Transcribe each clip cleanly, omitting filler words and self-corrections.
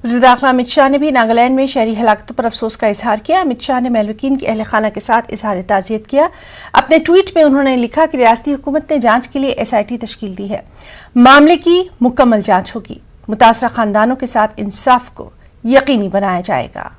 वज़ीर दाखिला अमित शाह ने भी नागालैंड में शहरी हलाकतों पर अफसोस का इजहार किया। अमित शाह ने महलवकीन के अहल खाना के साथ इजहार ताज़ियत किया। अपने ट्वीट में उन्होंने लिखा कि रियासती हुकूमत ने जांच के लिए SIT तश्कील दी है। मामले की मुकम्मल जांच होगी। मुतासरा खानदानों के साथ इंसाफ को यकीनी बनाया जाएगा।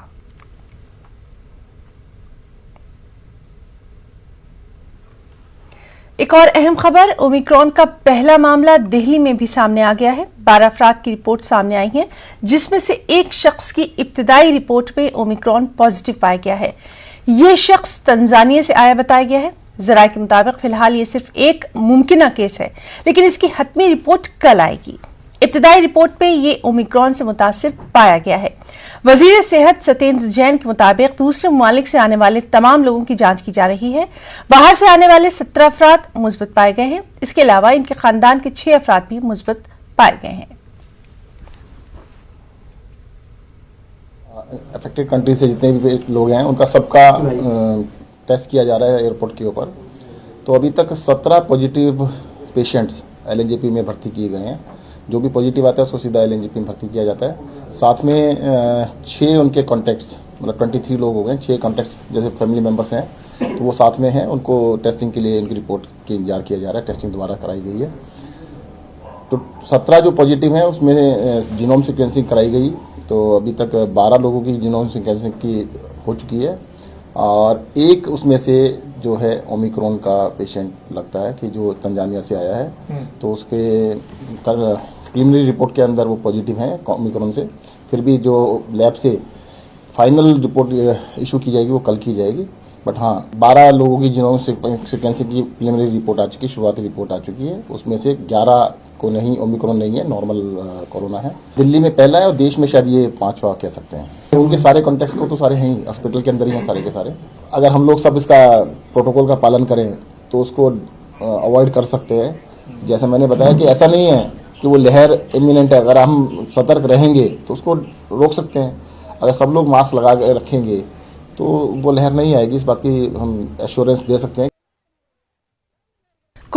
एक और अहम खबर, ओमिक्रॉन का पहला मामला दिल्ली में भी सामने आ गया है। 12 अफराद की रिपोर्ट सामने आई है, जिसमें से एक शख्स की इब्तिदाई रिपोर्ट में ओमिक्रॉन पॉजिटिव पाया गया है। यह शख्स तंजानिया से आया बताया गया है। जराये के मुताबिक फिलहाल ये सिर्फ एक मुमकिना केस है, लेकिन इसकी हतमी रिपोर्ट कल आएगी। इब्तिदाई रिपोर्ट में ये ओमिक्रॉन से मुतासिर पाया गया है। वजीर सेहत सत्येंद्र जैन के मुताबिक दूसरे ममालिक से आने वाले तमाम लोगों की जांच की जा रही है। बाहर से आने वाले 17 अफराद मुस्बत पाए गए हैं। इसके अलावा इनके खानदान के 6 अफराद भी मुस्बत पाए गए हैं। अफेक्टेड कंट्री से जितने भी लोग हैं उनका सबका टेस्ट किया जा रहा है एयरपोर्ट के ऊपर। तो अभी तक 17 पॉजिटिव पेशेंट्स LNJP में भर्ती किए गए हैं। जो भी पॉजिटिव आता है उसको सीधा LNJP में भर्ती किया जाता है। साथ में 6 उनके कॉन्टैक्ट्स, मतलब 23 लोग हो गए, 6 कॉन्टैक्ट्स जैसे फैमिली मेम्बर्स हैं तो वो साथ में हैं। उनको टेस्टिंग के लिए उनकी रिपोर्ट के इंतजार किया जा रहा है। टेस्टिंग दोबारा कराई गई है। तो 17 जो पॉजिटिव हैं उसमें जीनोम सीक्वेंसिंग कराई गई। तो अभी तक 12 लोगों की जीनोम सीक्वेंसिंग की हो चुकी है और एक उसमें से जो है ओमिक्रॉन का पेशेंट लगता है कि जो तंजानिया से आया है। तो उसके प्रीलिमिनरी रिपोर्ट के अंदर वो पॉजिटिव हैं ओमिक्रॉन से। फिर भी जो लैब से फाइनल रिपोर्ट इशू की जाएगी वो कल की जाएगी। बट हाँ, 12 लोगों की जीनोम सीक्वेंसिंग की प्रीलिमिनरी रिपोर्ट आ चुकी है, शुरुआती रिपोर्ट आ चुकी है। उसमें से 11 को नहीं, ओमिक्रॉन नहीं है, नॉर्मल कोरोना है। दिल्ली में पहला है और देश में शायद ये 5वां कह सकते हैं। उनके सारे कॉन्टैक्ट्स को तो सारे हैं ही, हॉस्पिटल के अंदर ही हैं सारे के सारे। अगर हम लोग सब इसका प्रोटोकॉल का पालन करें तो उसको अवॉइड कर सकते हैं। जैसे मैंने बताया कि ऐसा नहीं है कि वो लहर इमिनेंट है। अगर हम सतर्क रहेंगे तो उसको रोक सकते हैं। अगर सब लोग मास्क लगा के रखेंगे तो वो लहर नहीं आएगी। इस बात की हम एश्योरेंस दे सकते हैं।